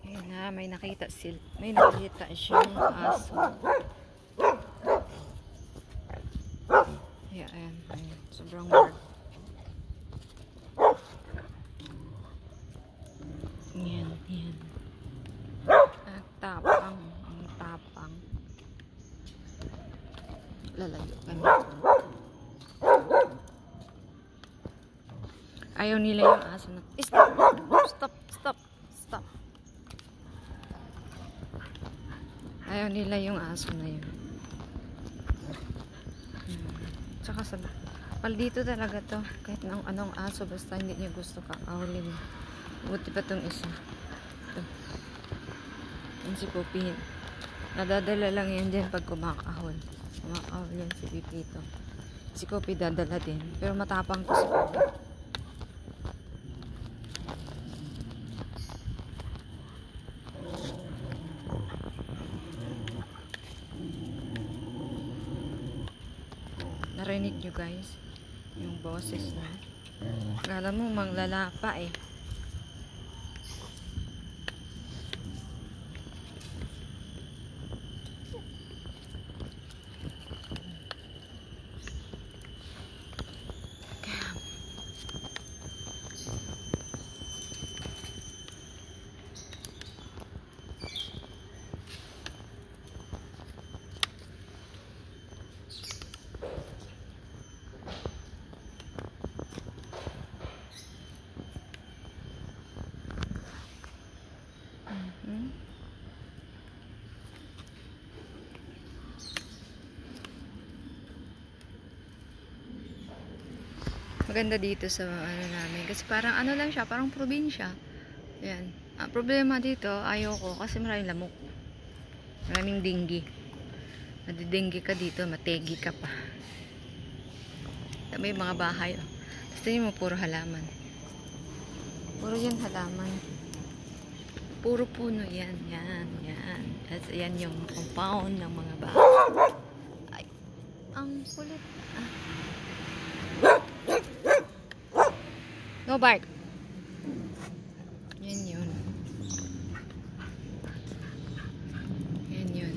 Ayan na, may nakita siyang aso. Ayan, ayan. Sobrang hard. Ayan, ayan. Ang tapang. Lalayo kami. Ayaw nila yung aso na. Stop. Ayaw nila yung aso na yun. Tsaka sa dito talaga to. Kahit anong aso, basta hindi niya gusto kakahulin. Buti pa tong isa. Ito. Yung si Poppy. Nadadala lang yan dyan pag kumakahol. Kumakahol yan si Pipito. Si Poppy dadala din. Pero matapang to si Poppy. Narinig nyo guys yung boses na. Akala mo manglalapa eh. Maganda dito sa ano namin kasi parang ano lang siya, parang probinsya. Ayan. Ang problema dito, ayoko kasi maraming lamok. Maraming dinggi. Madidinggi ka dito, mategi ka pa. May mga bahay. Oh. Basta yun mo, puro halaman. Puro yan halaman. Puro puno yan. Yan. At yan yung compound ng mga bahay. Ay, ang kulit. No bark. Yan yun.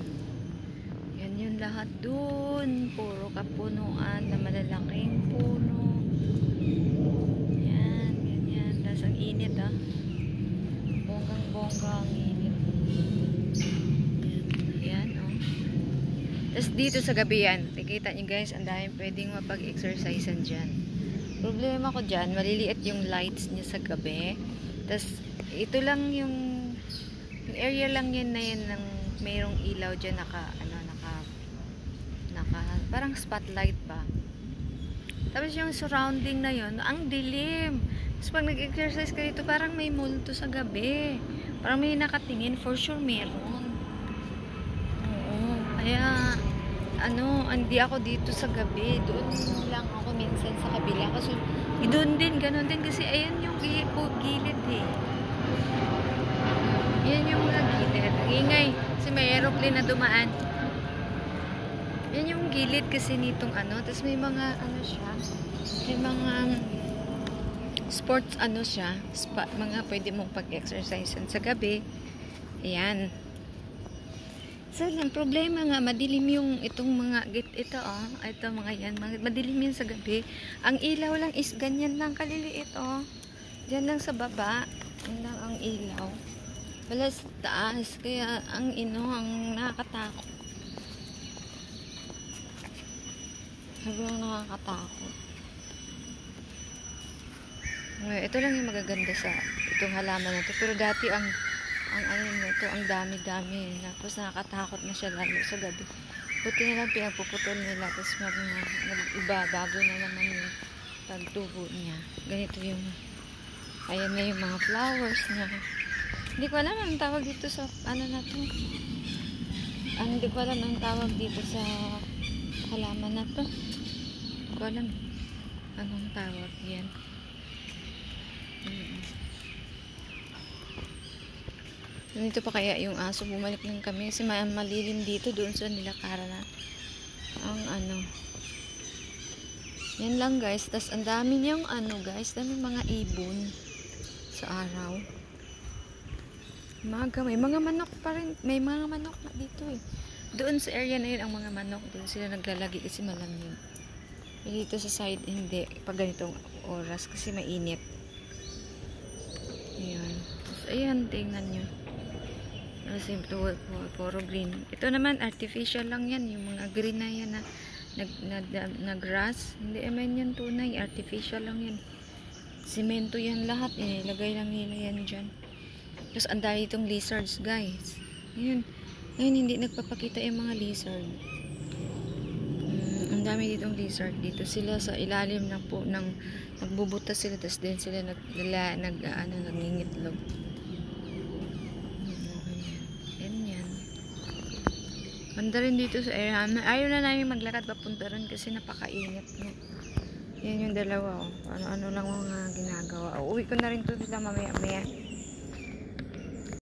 Yan yun lahat dun. Puro kapunuan na malalaking puno. Yan. Tapos ang init Bonggang-bongga ang init. Yan oh. Tapos dito sa gabi yan. Nakikita nyo guys, ang dami pwedeng mapag-exercisean dyan. Problema ko dyan, maliliit yung lights niya sa gabi. Tapos, ito lang yung area lang yan na yan ng mayroong ilaw dyan parang spotlight ba. Tapos yung surrounding na yun, ang dilim. Tapos pag nag-exercise ka dito, parang may multo sa gabi. Parang may nakatingin, for sure meron. Oo, kaya hindi ako dito sa gabi. Doon lang ako minsan sa kabila. Kasi doon din, ganun din. Kasi ayan yung gilid eh. Yan yung mga gilid. Ingay. Kasi may aeroplane na dumaan. Yan yung gilid kasi nitong Tapos may mga siya. May mga sports siya. Mga pwede mong pag-exercise sa gabi. Ayan. So, ang problema nga, madilim yung itong mga ito mga yan, madilim yan sa gabi. Ang ilaw lang is ganyan lang kaliliit Diyan lang sa baba, yan lang ang ilaw. Wala sa taas, kaya ang nakakatakot. Sobrang nakakatakot. Ito lang yung magaganda sa itong halaman na to. Pero dati ang dami-dami. Tapos nakakatakot na siya lalo sa gabi. Buti na lang pinagpuputol nila. Tapos iba, bago na naman yung pagtubo niya. Ganito yung, ayan na yung mga flowers niya. Hindi ko alam ang tawag dito sa, na to. Hindi ko alam ang tawag dito sa halaman na to. Hindi ko alam anong tawag yan. Ganito pa kaya yung aso, bumalik lang kami kasi malilim dito doon sa nilakara na ang Yan lang guys. Tas ang dami niyang ano guys. Dami mga ibon sa araw. May mga manok pa rin. May mga manok na dito eh. Doon sa area na yun ang mga manok. Doon sila naglalagi kasi malamig. Dito sa side hindi. Pag ganitong oras kasi mainit. Ayan. So, ayan. Tingnan nyo. Kasi puro green. Ito naman artificial lang yan. Yung mga green na yan na grass. Hindi naman yan tunay. Artificial lang yan. Semento yan lahat. Ilagay lang nila yan dyan. Tapos ang dami itong lizards guys. Ayan. Ngayon hindi nagpapakita yung mga lizard. Ang dami ditong lizard. Dito sila sa ilalim ng nagbubutas sila. Tapos din sila nangingitlog. Ganyan. Banda rin dito sa area. Ayaw na namin maglakad papunta rin kasi napakainit. Yan yung dalawa. Ano-ano lang mga ginagawa. Uuwi ko na rin to sila mamaya-maya.